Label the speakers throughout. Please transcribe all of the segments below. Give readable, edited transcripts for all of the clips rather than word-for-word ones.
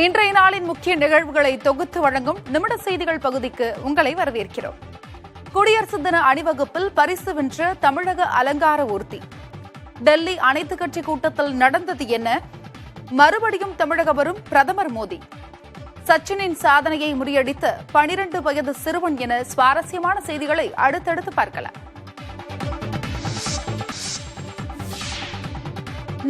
Speaker 1: இன்றைய நாளின் முக்கிய நிகழ்வுகளை தொகுத்து வழங்கும் நிமிட செய்திகள் பகுதிக்கு உங்களை வரவேற்கிறோம். குடியரசு தின அணிவகுப்பில் பரிசு வென்ற தமிழக அலங்கார ஊர்தி. டெல்லி அனைத்துக் கட்சி கூட்டத்தில் நடந்தது என்ன? மறுபடியும் தமிழகம் வரும் பிரதமர் மோடி. சச்சினின் சாதனையை முறியடித்த 12 வயது சிறுவன் என சுவாரஸ்யமான செய்திகளை அடுத்தடுத்து பார்க்கலாம்.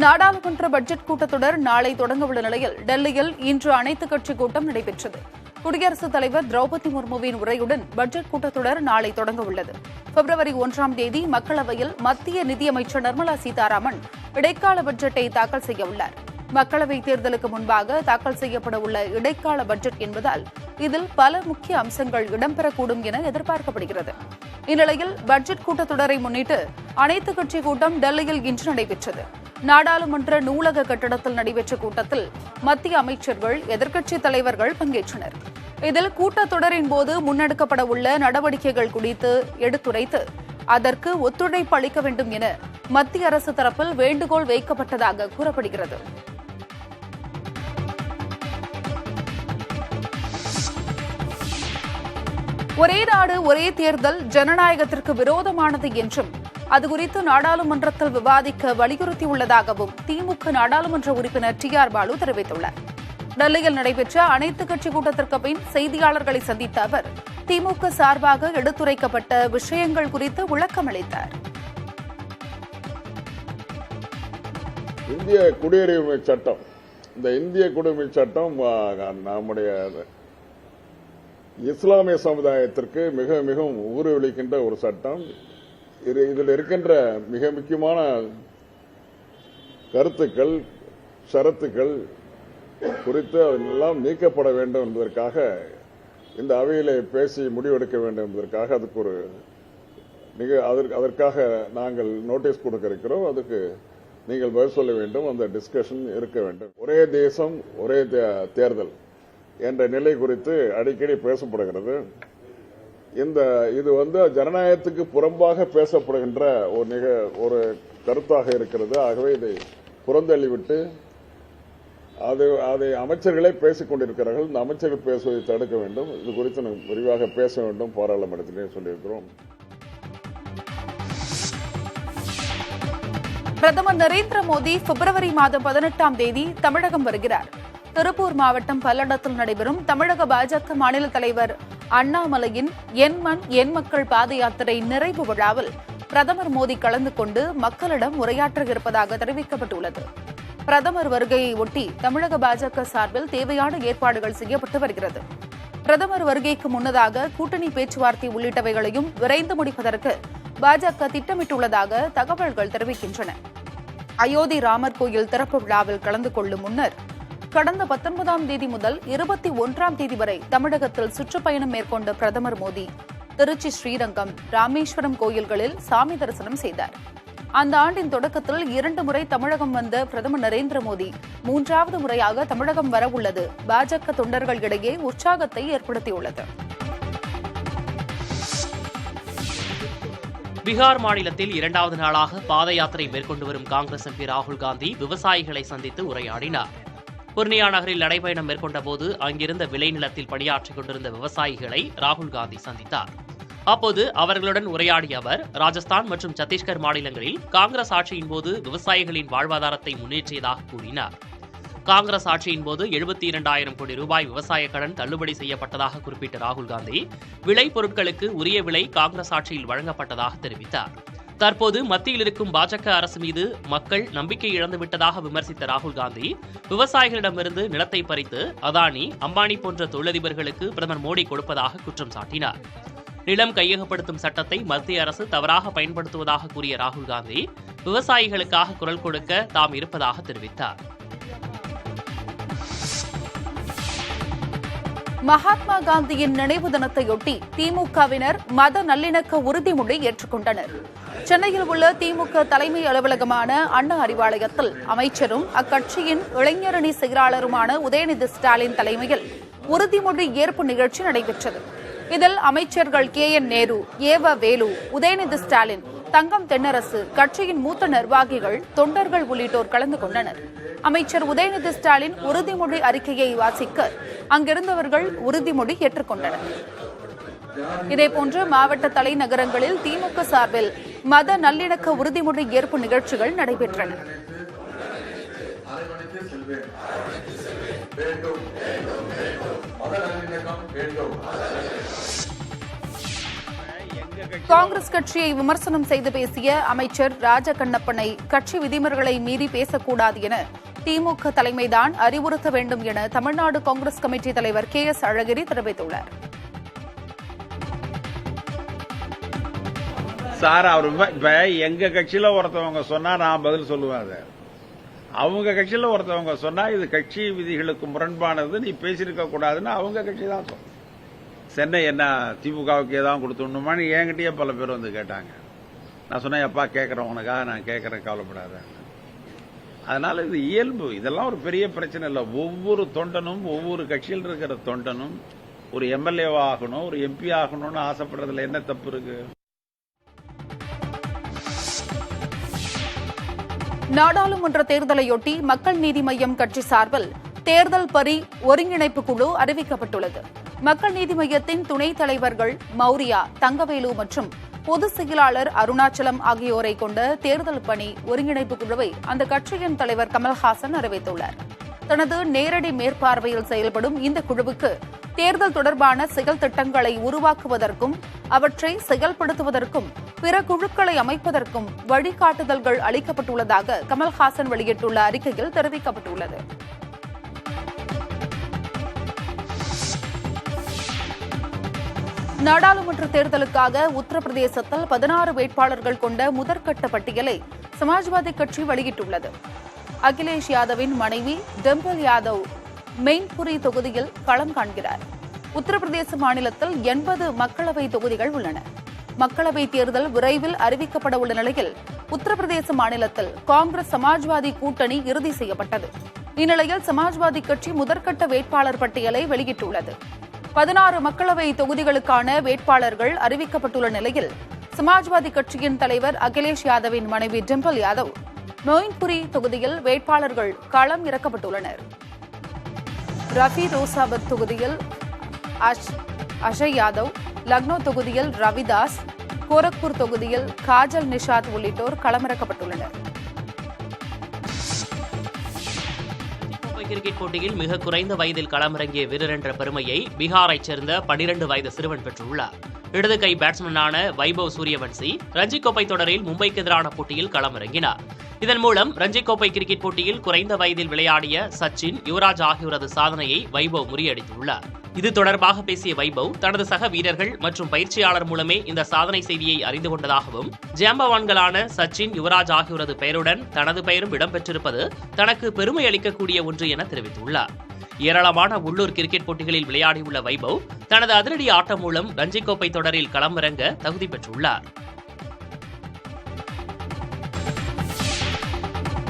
Speaker 1: நாடாளுமன்ற பட்ஜெட் கூட்டத்தொடர் நாளை தொடங்கவுள்ள நிலையில் டெல்லியில் இன்று அனைத்துக் கட்சி கூட்டம் நடைபெற்றது. குடியரசுத் தலைவர் திரௌபதி முர்முவின் உரையுடன் பட்ஜெட் கூட்டத்தொடர் நாளை தொடங்கவுள்ளது. பிப்ரவரி 1ஆம் தேதி மக்களவையில் மத்திய நிதியமைச்சர் நிர்மலா சீதாராமன் இடைக்கால பட்ஜெட்டை தாக்கல் செய்யவுள்ளார். மக்களவைத் தேர்தலுக்கு முன்பாக தாக்கல் செய்யப்பட உள்ள இடைக்கால பட்ஜெட் என்பதால் இதில் பல முக்கிய அம்சங்கள் இடம்பெறக்கூடும் என எதிர்பார்க்கப்படுகிறது. இந்நிலையில் பட்ஜெட் கூட்டத்தொடரை முன்னிட்டு அனைத்துக் கட்சி கூட்டம் டெல்லியில் இன்று நடைபெற்றது. நாடாளுமன்ற நூலக கட்டடத்தில் நடைபெற்ற கூட்டத்தில் மத்திய அமைச்சர்கள், எதிர்க்கட்சித் தலைவர்கள் பங்கேற்றனர். இதில் கூட்டத்தொடரின் போது முன்னெடுக்கப்பட உள்ள நடவடிக்கைகள் குறித்து எடுத்துரைத்து அதற்கு ஒத்துழைப்பு அளிக்க வேண்டும் என மத்திய அரசு தரப்பில் வேண்டுகோள் வைக்கப்பட்டதாக கூறப்படுகிறது. ஒரே நாடு ஒரே தேர்தல் ஜனநாயகத்திற்கு விரோதமானது என்றும் அது குறித்து நாடாளுமன்றத்தில் விவாதிக்க வலியுறுத்தியுள்ளதாகவும் திமுக நாடாளுமன்ற உறுப்பினர் TR பாலு தெரிவித்துள்ளார். டெல்லியில் நடைபெற்ற அனைத்துக் கட்சி கூட்டத்திற்கு பின் செய்தியாளர்களை சந்தித்த அவர் திமுக சார்பாக எடுத்துரைக்கப்பட்ட விஷயங்கள் குறித்து விளக்கம் அளித்தார்.
Speaker 2: இந்திய குடியுரிமை சட்டம், இந்த இந்திய குடியுரிமை சட்டம் நம்முடைய இஸ்லாமிய சமுதாயத்திற்கு மிக மிகவும் ஊறுவிளிக்கின்ற ஒரு சட்டம். இதில் இருக்கின்ற மிக முக்கியமான கருத்துக்கள், ஷரத்துக்கள் குறித்து அதெல்லாம் நீக்கப்பட வேண்டும் என்பதற்காக இந்த அவையிலே பேசி முடிவெடுக்க வேண்டும் என்பதற்காக அதற்காக நாங்கள் நோட்டீஸ் கொடுக்க இருக்கிறோம். அதுக்கு நீங்கள் பதில் சொல்ல வேண்டும். அந்த டிஸ்கஷன் இருக்க வேண்டும். ஒரே தேசம் ஒரே தேர்தல் என்ற நிலை குறித்து அடிக்கடி பேசப்படுகிறது. இது ஜனநாயகத்துக்கு புறம்பாக பேசப்படுகின்ற ஒரு கருத்தாக இருக்கிறது. ஆகவே இதை புறந்தள்ளிவிட்டு அதை அமைச்சர்களே பேசிக் கொண்டிருக்கிறார்கள். இந்த அமைச்சர்கள் பேசுவதை தடுக்க வேண்டும். இது குறித்து விரிவாக பேச வேண்டும். பாராளுமன்றத்திலே சொல்லியிருக்கிறோம்.
Speaker 1: பிரதமர் நரேந்திர மோடி பிப்ரவரி மாதம் 18ஆம் தேதி தமிழகம் வருகிறார். திருப்பூர் மாவட்டம் பல்லடத்தில் நடைபெறும் தமிழக பாஜக மாநில தலைவர் அண்ணாமலையின் என் மண் என் மக்கள் பாத யாத்திரை நிறைவு விழாவில் பிரதமர் மோடி கலந்து கொண்டு மக்களிடம் உரையாற்ற இருப்பதாக தெரிவிக்கப்பட்டுள்ளது. பிரதமர் வருகையை ஒட்டி தமிழக பாஜக சார்பில் தேவையான ஏற்பாடுகள் செய்யப்பட்டு வருகிறது. பிரதமர் வருகைக்கு முன்னதாக கூட்டணி பேச்சுவார்த்தை உள்ளிட்டவைகளையும் விரைந்து முடிப்பதற்கு பாஜக திட்டமிட்டுள்ளதாக தகவல்கள் தெரிவிக்கின்றன. அயோத்தி ராமர் கோயில் திறப்பு விழாவில் கலந்து கொள்ளும் முன்னர் கடந்த 19ஆம் தேதி முதல் 21ஆம் தேதி வரை தமிழகத்தில் சுற்றுப்பயணம் மேற்கொண்ட பிரதமர் மோடி திருச்சி, ஸ்ரீரங்கம், ராமேஸ்வரம் கோயில்களில் சாமி தரிசனம் செய்தார். அந்த ஆண்டின் தொடக்கத்தில் 2 முறை தமிழகம் வந்த பிரதமர் நரேந்திர மோடி 3வது முறையாக தமிழகம் வரவுள்ளது பாஜக தொண்டர்களிடையே உற்சாகத்தை ஏற்படுத்தியுள்ளது.
Speaker 3: பீகார் மாநிலத்தில் 2வது நாளாக பாத யாத்திரை மேற்கொண்டு வரும் காங்கிரஸ் MP ராகுல் காந்தி விவசாயிகளை சந்தித்து உரையாடினார். பூர்ணியா நகரில் நடைபயணம் மேற்கொண்ட போது அங்கிருந்த விளைநிலத்தில் பணியாற்றிக் கொண்டிருந்த விவசாயிகளை ராகுல் காந்தி சந்தித்தார். அப்போது அவர்களுடன் உரையாடிய அவர் ராஜஸ்தான் மற்றும் சத்தீஸ்கர் மாநிலங்களில் காங்கிரஸ் ஆட்சியின் போது விவசாயிகளின் வாழ்வாதாரத்தை முன்னேற்றியதாக கூறினார். காங்கிரஸ் ஆட்சியின் போது 72,000 கோடி ரூபாய் விவசாய கடன் தள்ளுபடி செய்யப்பட்டதாக குறிப்பிட்ட ராகுல் காந்தி விளை பொருட்களுக்கு உரிய விலை காங்கிரஸ் ஆட்சியில் வழங்கப்பட்டதாக தெரிவித்தார். தற்போது மத்தியில் இருக்கும் பாஜக அரசு மீது மக்கள் நம்பிக்கை இழந்துவிட்டதாக விமர்சித்த ராகுல் காந்தி விவசாயிகளிடமிருந்து நிலத்தை பறித்து அதானி, அம்பானி போன்ற தொழிலதிபர்களுக்கு பிரதமர் மோடி கொடுப்பதாக குற்றம் சாட்டினார். நிலம் கையகப்படுத்தும் சட்டத்தை மத்திய அரசு தவறாக பயன்படுத்துவதாக கூறிய ராகுல் காந்தி விவசாயிகளுக்காக குரல் கொடுக்க தாம் இருப்பதாக தெரிவித்தார்.
Speaker 1: மகாத்மா காந்தியின் நினைவு தினத்தையொட்டி திமுகவினர் மத நல்லிணக்க உறுதிமொழி ஏற்றுக்கொண்டனர். சென்னையில் உள்ள திமுக தலைமை அலுவலகமான அண்ணா அறிவாலயத்தில் அமைச்சரும் அக்கட்சியின் இளைஞரணி செயலாளருமான உதயநிதி ஸ்டாலின் தலைமையில் உறுதிமொழி ஏற்பு நிகழ்ச்சி நடைபெற்றது. இதில் அமைச்சர்கள் KN நேரு, ஏவ வேலு, உதயநிதி ஸ்டாலின், தங்கம் தென்னரசு, கட்சியின் மூத்த நிர்வாகிகள், தொண்டர்கள் உள்ளிட்டோர் கலந்து கொண்டனர். அமைச்சர் உதயநிதி ஸ்டாலின் உறுதிமொழி அறிக்கையை வாசிக்க அங்கிருந்தவர்கள் உறுதிமொழி ஏற்றுக்கொண்டனர். இதேபோன்று மாவட்ட தலைநகரங்களில் திமுக சார்பில் மத நல்லிணக்க உறுதிமொழி ஏற்பு நிகழ்ச்சிகள் நடைபெற்றன. காங்கிரஸ் கட்சியை விமர்சனம் செய்து பேசிய அமைச்சர் ராஜகண்ணப்பனை கட்சி விதிமுறைகளை மீறி பேசக்கூடாது என திமுக தலைமைதான் அறிவுறுத்த வேண்டும் என தமிழ்நாடு காங்கிரஸ் கமிட்டி தலைவர் KS அழகிரி தெரிவித்துள்ளார்.
Speaker 4: சார், அவர் இப்ப எங்க கட்சியில ஒருத்தவங்க சொன்னா நான் பதில் சொல்லுவேன். அதை அவங்க கட்சியில ஒருத்தவங்க சொன்னா இது கட்சி விதிகளுக்கு முரண்பானது, நீ பேசியிருக்க கூடாதுன்னு அவங்க கட்சி தான் சொல்லும். சென்னை என்ன திமுகவுக்கு ஏதாவது கொடுத்துடணுமான்னு என்கிட்டயே பல பேர் வந்து கேட்டாங்க. நான் சொன்னேன், எப்பா கேட்கறேன், உனக்காக நான் கேட்கறேன், கவலைப்படாத. அதனால இது இயல்பு, இதெல்லாம் ஒரு பெரிய பிரச்சனை இல்லை. ஒவ்வொரு தொண்டனும், ஒவ்வொரு கட்சியில் இருக்கிற தொண்டனும் ஒரு MLA-வா ஆகணும், ஒரு MP ஆகணும்னு ஆசைப்படுறதுல என்ன தப்பு இருக்கு?
Speaker 1: நாடாளுமன்ற தேர்தலையொட்டி மக்கள் நீதி மய்யம் கட்சி சார்பில் தேர்தல் பரி ஒருங்கிணைப்பு குழு அறிவிக்கப்பட்டுள்ளது. மக்கள் நீதி மய்யத்தின் துணைத் தலைவர்கள் மௌரியா, தங்கவேலு மற்றும் பொதுச் செயலாளர் அருணாச்சலம் ஆகியோரை கொண்ட தேர்தல் பணி ஒருங்கிணைப்பு குழுவை அந்த கட்சியின் தலைவர் கமல்ஹாசன் அறிவித்துள்ளார். தனது நேரடி மேற்பார்வையில் செயல்படும் இந்த குழுவுக்கு தேர்தல் தொடர்பான செயல் திட்டங்களை உருவாக்குவதற்கும் அவற்றை செயல்படுத்துவதற்கும் பிற குழுக்களை அமைப்பதற்கும் வழிகாட்டுதல்கள் அளிக்கப்பட்டுள்ளதாக கமல்ஹாசன் வெளியிட்டுள்ள அறிக்கையில் தெரிவிக்கப்பட்டுள்ளது. நாடாளுமன்ற தேர்தலுக்காக உத்தரப்பிரதேசத்தில் 16 வேட்பாளர்கள் கொண்ட முதற்கட்ட பட்டியலை சமாஜ்வாதி கட்சி வெளியிட்டுள்ளது. அகிலேஷ் யாதவின் மனைவி டிம்பிள் யாதவ் மெயின்புரி தொகுதியில் களம் காண்கிறார். உத்தரப்பிரதேச மாநிலத்தில் 80 மக்களவை தொகுதிகள் உள்ளன. மக்களவை தேர்தல் விரைவில் அறிவிக்கப்பட உள்ள நிலையில் உத்தரப்பிரதேச மாநிலத்தில் காங்கிரஸ் சமாஜ்வாதி கூட்டணி இறுதி செய்யப்பட்டது. இந்நிலையில் சமாஜ்வாதி கட்சி முதற்கட்ட வேட்பாளர் பட்டியலை வெளியிட்டுள்ளது. 16 மக்களவை தொகுதிகளுக்கான வேட்பாளர்கள் அறிவிக்கப்பட்டுள்ள நிலையில் சமாஜ்வாதி கட்சியின் தலைவர் அகிலேஷ் யாதவின் மனைவி டிம்பிள் யாதவ் மெயின்புரி தொகுதியில் வேட்பாளர்கள் களம் இறக்கப்பட்டுள்ளனர். ரஃபீரோசாபாத் தொகுதியில் அஜய் யாதவ், லக்னோ தொகுதியில் ரவிதாஸ், கோரக்பூர் தொகுதியில் காஜல் நிஷாத் உள்ளிட்டோர் களமிறக்கப்பட்டுள்ளனர்.
Speaker 3: கிரிக்கெட் போட்டியில் மிக குறைந்த வயதில் களமிறங்கிய வீரர் என்ற பெருமையை பீகாரைச் சேர்ந்த 12 வயது சிறுவன் பெற்றுள்ளார். இடது கை பேட்ஸ்மேனான வைபவ் சூரியவன்சி ரஞ்சி கோப்பை தொடரில் மும்பைக்கு எதிரான போட்டியில் களமிறங்கினார். இதன் மூலம் ரஞ்சி கோப்பை கிரிக்கெட் போட்டியில் குறைந்த வயதில் விளையாடிய சச்சின், யுவராஜ் ஆகியோரது சாதனையை வைபவ் முறியடித்துள்ளார். இது தொடர்பாக பேசிய வைபவ் தனது சக வீரர்கள் மற்றும் பயிற்சியாளர் மூலமே இந்த சாதனை செய்தியை அறிந்து கொண்டதாகவும், ஜாம்பவான்களான சச்சின், யுவராஜ் ஆகியோரது பெயருடன் தனது பெயரும் இடம்பெற்றிருப்பது தனக்கு பெருமை அளிக்கக்கூடிய ஒன்று என தெரிவித்துள்ளார். ஏராளமான உள்ளூர் கிரிக்கெட் போட்டிகளில் விளையாடியுள்ள வைபவ் தனது அதிரடி ஆட்டம் மூலம் ரஞ்சி கோப்பை தொடரில் களமிறங்க தகுதி பெற்றுள்ளார்.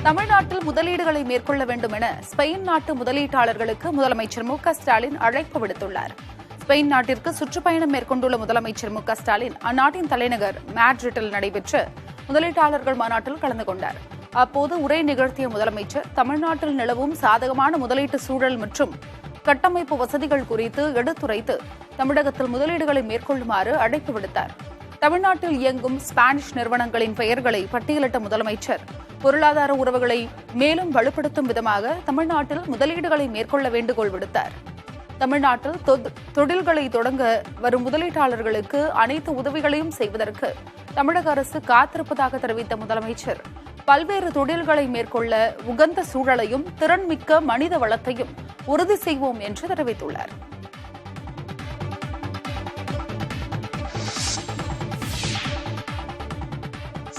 Speaker 1: தமிழ்நாட்டில் முதலீடுகளை மேற்கொள்ள வேண்டும் என ஸ்பெயின் நாட்டு முதலீட்டாளர்களுக்கு முதலமைச்சர் MK ஸ்டாலின் அழைப்பு விடுத்துள்ளார். ஸ்பெயின் நாட்டிற்கு சுற்றுப்பயணம் மேற்கொண்டுள்ள முதலமைச்சர் MK ஸ்டாலின் அந்நாட்டின் தலைநகர் மேட்ரிட்டில் நடைபெற்ற முதலீட்டாளர்கள் மாநாட்டில் கலந்து கொண்டார். அப்போது உரை நிகழ்த்திய முதலமைச்சர் தமிழ்நாட்டில் நிலவும் சாதகமான முதலீட்டு சூழல் மற்றும் கட்டமைப்பு வசதிகள் குறித்து எடுத்துரைத்து தமிழகத்தில் முதலீடுகளை மேற்கொள்ளுமாறு அழைப்பு விடுத்தார். தமிழ்நாட்டில் இயங்கும் ஸ்பானிஷ் நிறுவனங்களின் பெயர்களை பட்டியலிட்ட முதலமைச்சர் பொருளாதார உறவுகளை மேலும் வலுப்படுத்தும் விதமாக தமிழ்நாட்டில் முதலீடுகளை மேற்கொள்ள வேண்டுகோள் விடுத்தார். தமிழ்நாட்டில் தொழில்களை தொடங்க வரும் முதலீட்டாளர்களுக்கு அனைத்து உதவிகளையும் செய்வதற்கு தமிழக அரசு காத்திருப்பதாக தெரிவித்த முதலமைச்சர் பல்வேறு தொழில்களை மேற்கொள்ள உகந்த சூழலையும் திறன்மிக்க மனித வளத்தையும் உறுதி செய்வோம் என்று தெரிவித்துள்ளார்.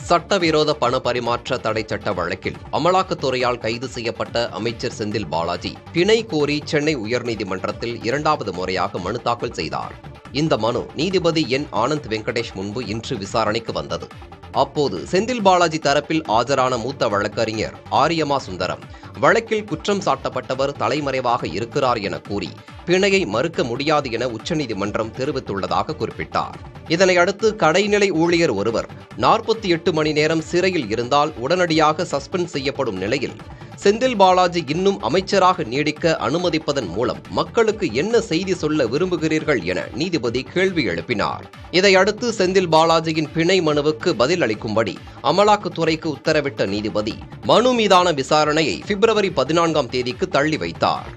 Speaker 5: சட்டவிரோத பண பரிமாற்ற தடை சட்ட வழக்கில் அமலாக்கத்துறையால் கைது செய்யப்பட்ட அமைச்சர் செந்தில் பாலாஜி பிணை கோரி சென்னை உயர்நீதிமன்றத்தில் 2வது முறையாக மனு தாக்கல் செய்தார். இந்த மனு நீதிபதி N. ஆனந்த் வெங்கடேஷ் முன்பு இன்று விசாரணைக்கு வந்தது. அப்போது செந்தில் பாலாஜி தரப்பில் ஆஜரான மூத்த வழக்கறிஞர் ஆரியமா சுந்தரம் வழக்கில் குற்றம் சாட்டப்பட்டவர் தலைமறைவாக இருக்கிறார் என கூறி பிணையை மறுக்க முடியாது என உச்சநீதிமன்றம் தெரிவித்துள்ளதாக குறிப்பிட்டார். இதனை அடுத்து கடைநிலை ஊழியர் ஒருவர் 48 மணி நேரம் சிறையில் இருந்தால் உடனடியாக சஸ்பெண்ட் செய்யப்படும் நிலையில் செந்தில் பாலாஜி இன்னும் அமைச்சராக நீடிக்க அனுமதிப்பதன் மூலம் மக்களுக்கு என்ன செய்தி சொல்ல விரும்புகிறீர்கள் என நீதிபதி கேள்வி எழுப்பினார். இதையடுத்து செந்தில் பாலாஜியின் பிணை மனுவுக்கு பதில் அளிக்கும்படி அமலாக்கத்துறைக்கு உத்தரவிட்ட நீதிபதி மனு மீதான விசாரணையை பிப்ரவரி 14ஆம் தேதிக்கு தள்ளி வைத்தார்.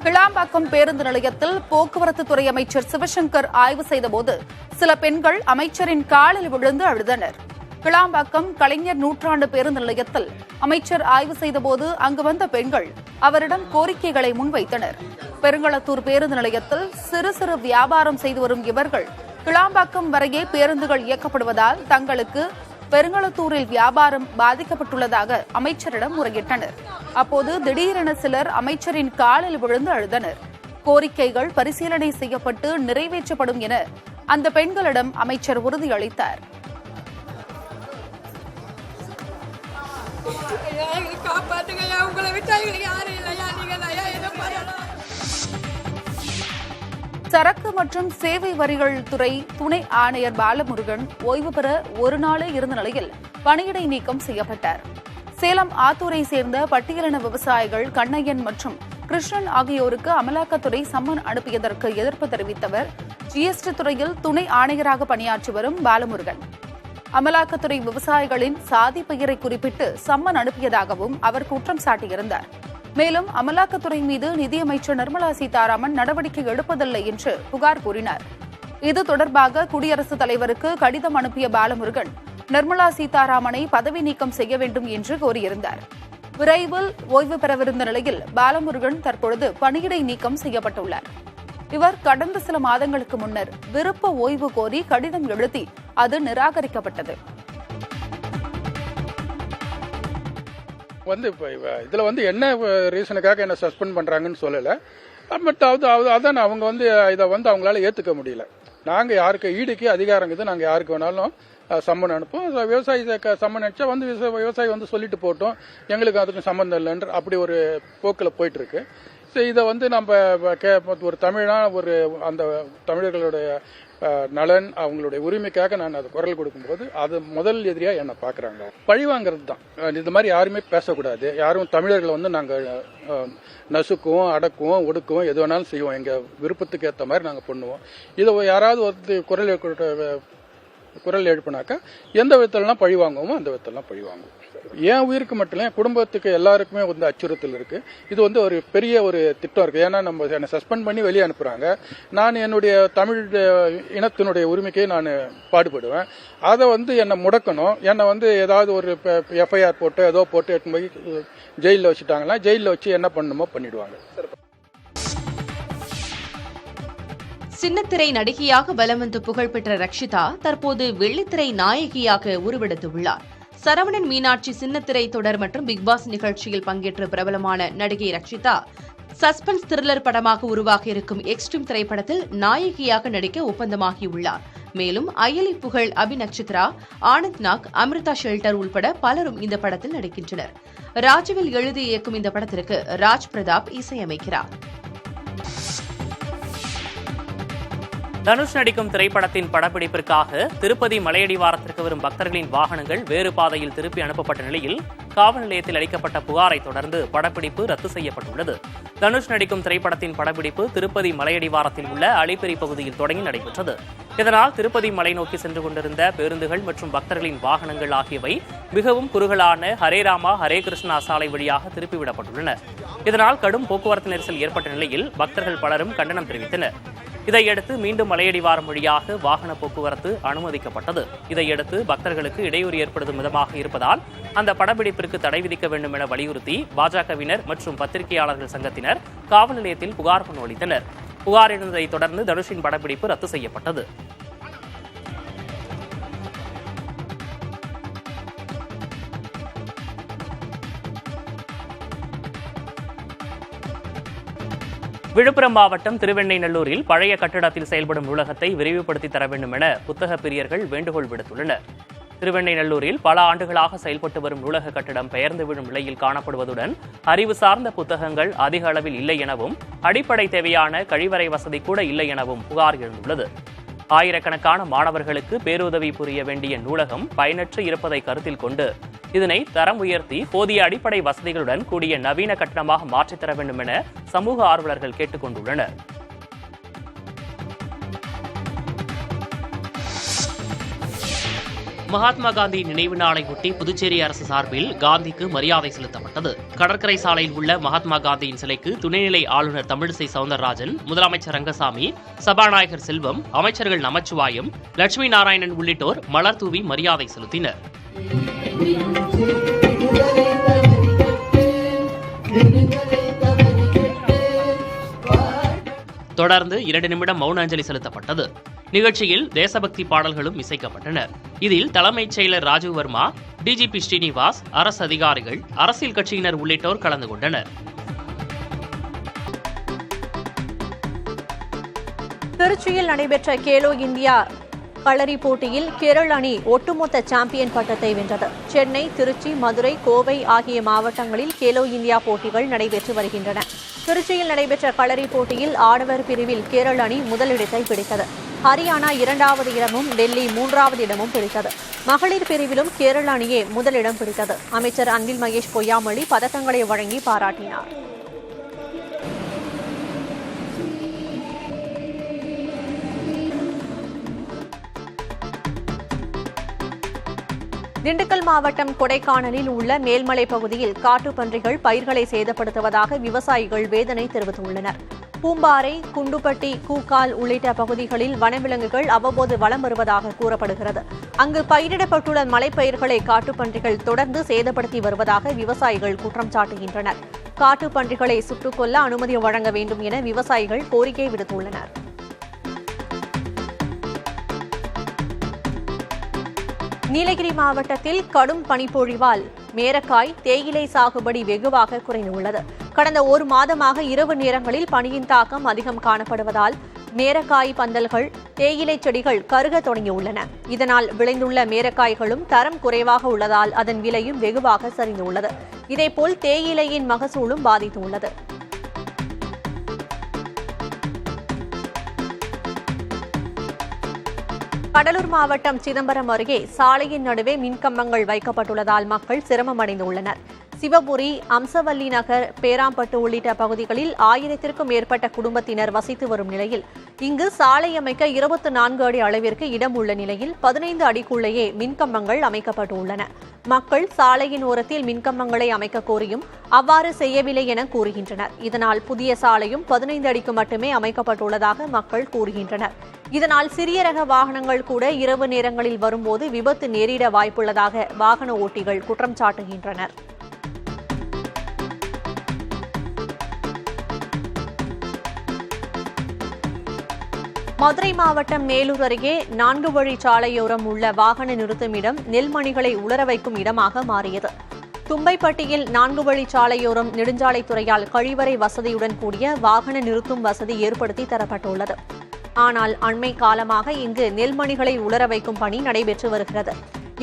Speaker 1: கிளாம்பாக்கம் பேருந்து நிலையத்தில் போக்குவரத்து துறை அமைச்சர் சிவசங்கர் ஆய்வு செய்தபோது சில பெண்கள் அமைச்சரின் காலில் விழுந்து அழுதனர். கிளாம்பாக்கம் கலைஞர் நூற்றாண்டு பேருந்து நிலையத்தில் அமைச்சர் ஆய்வு செய்தபோது அங்கு வந்த பெண்கள் அவரிடம் கோரிக்கைகளை முன்வைத்தனர். பெருங்களத்தூர் பேருந்து நிலையத்தில் சிறு சிறு வியாபாரம் செய்து வரும் இவர்கள் கிளாம்பாக்கம் வரையே பேருந்துகள் இயக்கப்படுவதால் தங்களுக்கு பெருங்களத்தூரில் வியாபாரம் பாதிக்கப்பட்டுள்ளதாக அமைச்சரிடம் முறையிட்டனர். அப்போது திடீரென சிலர் அமைச்சரின் காலில் விழுந்து அழுதனர். கோரிக்கைகள் பரிசீலனை செய்யப்பட்டு நிறைவேற்றப்படும் என அந்த பெண்களிடம் அமைச்சர் உறுதியளித்தார். சரக்கு மற்றும் சேவை வரிகள் துறை துணை ஆணையர் பாலமுருகன் ஓய்வு பெற ஒரு நாளே இருந்த நிலையில் பணியிடை நீக்கம் செய்யப்பட்டார். சேலம் ஆத்தூரை சேர்ந்த பட்டியலின விவசாயிகள் கண்ணையன் மற்றும் கிருஷ்ணன் ஆகியோருக்கு அமலாக்கத்துறை சம்மன் அனுப்பியதற்கு எதிர்ப்பு தெரிவித்தவர் ஜிஎஸ்டி துறையில் துணை ஆணையராக பணியாற்றி வரும் பாலமுருகன். அமலாக்கத்துறை விவசாயிகளின் சாதி பெயரை குறிப்பிட்டு சம்மன் அனுப்பியதாகவும் அவர் குற்றம் சாட்டியிருந்தார். மேலும் அமலாக்கத்துறை மீது நிதியமைச்சர் நிர்மலா சீதாராமன் நடவடிக்கை எடுப்பதில்லை என்று புகார் கூறினார். இது தொடர்பாக குடியரசுத் தலைவருக்கு கடிதம் அனுப்பிய பாலமுருகன் நிர்மலா சீதாராமனை பதவி நீக்கம் செய்ய வேண்டும் என்று கோரியிருந்தார். விரைவில் ஓய்வு பெறவிருந்த நிலையில் பாலமுருகன் தற்பொழுது பணியிடை நீக்கம் செய்யப்பட்டுள்ளார். இவர் கடந்த சில மாதங்களுக்கு முன்னர் விருப்ப ஓய்வு கோரி கடிதம் எழுதி அது நிராகரிக்கப்பட்டது.
Speaker 6: இதுல என்ன ரீசனுக்காக என்ன சஸ்பெண்ட் பண்றாங்கன்னு சொல்லல. பட் அதான் அவங்க இதை அவங்களால ஏத்துக்க முடியல. நாங்க யாருக்கு ஈடுக்கு அதிகாரம் இது, நாங்க யாருக்கு வேணாலும் சம்மன் அனுப்போம். விவசாயி சம்மன் அனுப்பிச்சா விவசாயி சொல்லிட்டு போட்டோம், எங்களுக்கு அதுக்கு சம்மந்தம் இல்லைன்ற அப்படி ஒரு போக்கில் போயிட்டு இருக்கு. இதை நம்ம ஒரு அந்த தமிழர்களுடைய நலன், அவங்களுடைய உரிமைக்காக நான் அது குரல் கொடுக்கும்போது அது முதல் எதிரியா என்ன பாக்குறாங்க. பழிவாங்கிறது தான். இந்த மாதிரி யாருமே பேசக்கூடாது. யாரும் தமிழர்களை நாங்க நசுக்குவோம், அடக்குவோம், ஒடுக்குவோம், எது வேணாலும் செய்வோம். எங்க விருப்பத்துக்கு ஏற்ற மாதிரி நாங்க பண்ணுவோம். இதை யாராவது குரல் எழுப்பினாக்கா எந்த விதத்திலாம் பழி வாங்குவோமோ அந்த விதத்திலாம் பழி வாங்குவோம். என் உயிருக்கு மட்டும் இல்லை, குடும்பத்துக்கு எல்லாருக்குமே அச்சுறுத்தல் இருக்கு. இது ஒரு பெரிய ஒரு திட்டம் இருக்கு. ஏன்னா நம்ம என்னை சஸ்பெண்ட் பண்ணி வெளியே அனுப்புறாங்க. நான் என்னுடைய தமிழ் இனத்தினுடைய உரிமைக்கே நான் பாடுபடுவேன். அதை என்னை முடக்கணும். என்னை ஏதாவது ஒரு எஃப்ஐஆர் போட்டு ஏதோ போட்டு எட்டு போய் ஜெயிலில் வச்சுட்டாங்கன்னா ஜெயிலில் வச்சு என்ன பண்ணணுமோ பண்ணிடுவாங்க.
Speaker 7: சின்னத்திரை நடிகையாக வலம் வந்து புகழ்பெற்ற ரக்ஷிதா தற்போது வெள்ளித்திரை நாயகியாக உருவெடுத்துள்ளார். சரவணன் மீனாட்சி சின்னத்திரை தொடர் மற்றும் பிக்பாஸ் நிகழ்ச்சியில் பங்கேற்ற பிரபலமான நடிகை ரக்ஷிதா சஸ்பென்ஸ் த்ரில்லர் படமாக உருவாக இருக்கும் எக்ஸ்ட்ரீம் திரைப்படத்தில் நாயகியாக நடிக்க ஒப்பந்தமாகியுள்ளார். மேலும் அயலி புகழ் அபிநக்ஷத்ரா, ஆனந்த் நாக், அமிர்தா ஷெல்டர் உள்பட பலரும் இந்த படத்தில் நடிக்கின்றனர். ராஜுவில் எழுதி இயக்கும் இந்த படத்திற்கு ராஜ் பிரதாப் இசையமைக்கிறார்.
Speaker 3: தனுஷ் நடிக்கும் திரைப்படத்தின் படப்பிடிப்பிற்காக திருப்பதி மலையடிவாரத்திற்கு வரும் பக்தர்களின் வாகனங்கள் வேறு பாதையில் திருப்பி அனுப்பப்பட்ட நிலையில் காவல் நிலையத்தில் அளிக்கப்பட்ட புகாரை தொடர்ந்து படப்பிடிப்பு ரத்து செய்யப்பட்டுள்ளது. தனுஷ் நடிக்கும் திரைப்படத்தின் படப்பிடிப்பு திருப்பதி மலையடிவாரத்தில் உள்ள அலிப்பெரி பகுதியில் தொடங்கி நடைபெற்றது. இதனால் திருப்பதி மலை நோக்கி சென்று கொண்டிருந்த பேருந்துகள் மற்றும் பக்தர்களின் வாகனங்கள் ஆகியவை மிகவும் குறுகலான ஹரே ராமா ஹரே கிருஷ்ணா சாலை வழியாக திருப்பிவிடப்பட்டுள்ளன. இதனால் கடும் போக்குவரத்து நெரிசல் ஏற்பட்ட நிலையில் பக்தர்கள் பலரும் கண்டனம் தெரிவித்தனர். இதையடுத்து மீண்டும் மலையடிவாரம் வழியாக வாகன போக்குவரத்து அனுமதிக்கப்பட்டது. இதையடுத்து பக்தர்களுக்கு இடையூறு ஏற்படுத்தும் விதமாக இருப்பதால் அந்த படப்பிடிப்பிற்கு தடை விதிக்க வேண்டும் என வலியுறுத்தி பாஜகவினர் மற்றும் பத்திரிகையாளர்கள் சங்கத்தினர் காவல் நிலையத்தில் புகார் மனு அளித்தனர். புகார் எழுந்ததை தொடர்ந்து தனுஷின் படப்பிடிப்பு ரத்து செய்யப்பட்டது. விழுப்புரம் மாவட்டம் திருவெண்ணைநல்லூரில் பழைய கட்டடத்தில் செயல்படும் நூலகத்தை விரிவுபடுத்தி தர வேண்டும் என புத்தக பிரியர்கள் வேண்டுகோள் விடுத்துள்ளனர். திருவெண்ணைநல்லூரில் பல ஆண்டுகளாக செயல்பட்டு வரும் நூலக கட்டிடம் பெயர்ந்து விழும் நிலையில் காணப்படுவதுடன் அறிவு சார்ந்த புத்தகங்கள் அதிக அளவில் இல்லை எனவும் அடிப்படை தேவையான கழிவறை வசதி கூட இல்லை எனவும் புகார் எழுந்துள்ளது. ஆயிரக்கணக்கான மாணவர்களுக்கு பேருதவி புரிய வேண்டிய நூலகம் பயனற்று இருப்பதை கருத்தில் கொண்டு இதனை தரம் உயர்த்தி போதிய அடிப்படை வசதிகளுடன் கூடிய நவீன கட்டணமாக மாற்றித்தர வேண்டும் என சமூக ஆர்வலர்கள் கேட்டுக் கொண்டுள்ளனர். மகாத்மா காந்தி நினைவு நாளை ஒட்டி புதுச்சேரி அரசு சார்பில் காந்திக்கு மரியாதை செலுத்தப்பட்டது. கடற்கரை சாலையில் உள்ள மகாத்மா காந்தியின் சிலைக்கு துணைநிலை ஆளுநர் தமிழிசை சவுந்தரராஜன், முதலமைச்சர் ரங்கசாமி, சபாநாயகர் செல்வம், அமைச்சர்கள் நமச்சிவாயம், லட்சுமி நாராயணன் உள்ளிட்டோர் மலர் தூவி மரியாதை செலுத்தினர். தொடர்ந்து 2 நிமிடம் மௌன அஞ்சலி செலுத்தப்பட்டது. நிகழ்ச்சியில் தேசபக்தி பாடல்களும் இசைக்கப்பட்டன. இதில் தலைமைச் செயலர் ராஜீவ் வர்மா, டிஜிபி ஸ்ரீனிவாஸ், அரசு அதிகாரிகள், அரசியல் கட்சியினர் உள்ளிட்டோர் கலந்து கொண்டனர்.
Speaker 8: திருச்சியில் நடைபெற்ற கேலோ இந்தியா களரி போட்டியில் கேரள அணி ஒட்டுமொத்த சாம்பியன் பட்டத்தை வென்றது. சென்னை, திருச்சி, மதுரை, கோவை ஆகிய மாவட்டங்களில் கேலோ இந்தியா போட்டிகள் நடைபெற்று வருகின்றன. திருச்சியில் நடைபெற்ற களரி போட்டியில் ஆடவர் பிரிவில் கேரள அணி முதலிடத்தை பிடித்தது. ஹரியானா 2வது இடமும் டெல்லி 3வது இடமும் பிடித்தது. மகளிர் பிரிவிலும் கேரள அணியே முதலிடம் பிடித்தது. அமைச்சர் அன்பில் மகேஷ் பொய்யாமொழி பதக்கங்களை வழங்கி பாராட்டினார். திண்டுக்கல் மாவட்டம் கொடைக்கானலில் உள்ள மேல்மலை பகுதியில் காட்டுப்பன்றிகள் பயிர்களை சேதப்படுத்துவதாக விவசாயிகள் வேதனை தெரிவித்துள்ளனர். பூம்பாறை, குண்டுப்பட்டி, கூக்கால் உள்ளிட்ட பகுதிகளில் வனவிலங்குகள் அவ்வப்போது வலம் வருவதாக கூறப்படுகிறது. அங்கு பயிரிடப்பட்டுள்ள மலைப்பயிர்களை காட்டுப்பன்றிகள் தொடர்ந்து சேதப்படுத்தி வருவதாக விவசாயிகள் குற்றம் சாட்டுகின்றனர். காட்டுப்பன்றிகளை சுட்டுக் கொல்ல அனுமதி வழங்க வேண்டும் என விவசாயிகள் கோரிக்கை விடுத்துள்ளனர். நீலகிரி மாவட்டத்தில் கடும் பனிப்பொழிவால் மேரக்காய், தேயிலை சாகுபடி வெகுவாக குறைந்துள்ளது. கடந்த 1 மாதமாக இரவு நேரங்களில் பனியின் தாக்கம் அதிகம் காணப்படுவதால் மேரக்காய் பந்தல்கள், தேயிலை செடிகள் கருக தொடங்கியுள்ளன. இதனால் விளைந்துள்ள மேரக்காய்களும் தரம் குறைவாக உள்ளதால் அதன் விலையும் வெகுவாக சரிந்துள்ளது. இதேபோல் தேயிலையின் மகசூலும் பாதித்துள்ளது. கடலூர் மாவட்டம் சிதம்பரம் அருகே சாலையின் நடுவே மின்கம்பங்கள் வைக்கப்பட்டுள்ளதால் மக்கள் சிரமமடைந்துள்ளனர். சிவபுரி, அம்சவல்லி நகர், பேராம்பட்டு உள்ளிட்ட பகுதிகளில் 1000த்திற்கும் மேற்பட்ட குடும்பத்தினர் வசித்து வரும் நிலையில் இங்கு சாலை அமைக்க 24 அடி அளவிற்கு இடம் உள்ள நிலையில் 15 அடிக்குள்ளேயே மின்கம்பங்கள் அமைக்கப்பட்டுள்ளன. மக்கள் சாலையின் ஓரத்தில் மின்கம்பங்களை அமைக்க கோரியும் அவ்வாறு செய்யவில்லை என கூறுகின்றனர். இதனால் புதிய சாலையும் 15 அடிக்கு மட்டுமே அமைக்கப்பட்டுள்ளதாக மக்கள் கூறுகின்றனர். இதனால் சிறிய ரக வாகனங்கள் கூட இரவு நேரங்களில் வரும்போது விபத்து நேரிட வாய்ப்புள்ளதாக வாகன ஓட்டிகள் குற்றம் சாட்டுகின்றனர். மதுரை மாவட்டம் மேலூர் அருகே 4 வழிச்சாலையோரம் உள்ள வாகன நிறுத்துமிடம் நெல்மணிகளை உலர வைக்கும் இடமாக மாறியது. தும்பைப்பட்டியில் 4 வழிச்சாலையோரம் நெடுஞ்சாலைத்துறையால் கழிவறை வசதியுடன் கூடிய வாகன நிறுத்தும் வசதி ஏற்படுத்தி தரப்பட்டுள்ளது. ஆனால் அண்மை காலமாக இங்கு நெல்மணிகளை உலர வைக்கும் பணி நடைபெற்று வருகிறது.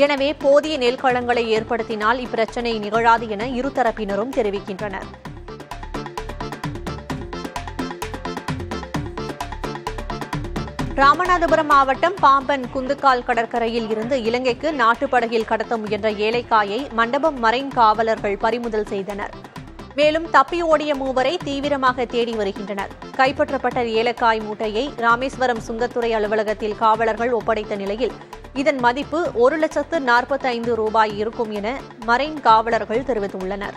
Speaker 8: எனவே போதிய நெல்களங்களை ஏற்படுத்தினால் இப்பிரச்சினை நிகழாது என இருதரப்பினரும் தெரிவிக்கின்றனர். ராமநாதபுரம் மாவட்டம் பாம்பன் குந்துக்கால் கடற்கரையில் இருந்து இலங்கைக்கு நாட்டுப்படகில் கடத்த முயன்ற ஏலைக்காயை மண்டபம் மரைன் காவலர்கள் பறிமுதல் செய்தனர். மேலும் தப்பி ஓடிய மூவரை தீவிரமாக தேடி வருகின்றனர். கைப்பற்றப்பட்ட ஏலக்காய் மூட்டையை ராமேஸ்வரம் சுங்கத்துறை அலுவலகத்தில் காவலர்கள் ஒப்படைத்த நிலையில் இதன் மதிப்பு 1,45,000 ரூபாய் இருக்கும் என மரைன் காவலர்கள் தெரிவித்துள்ளனர்.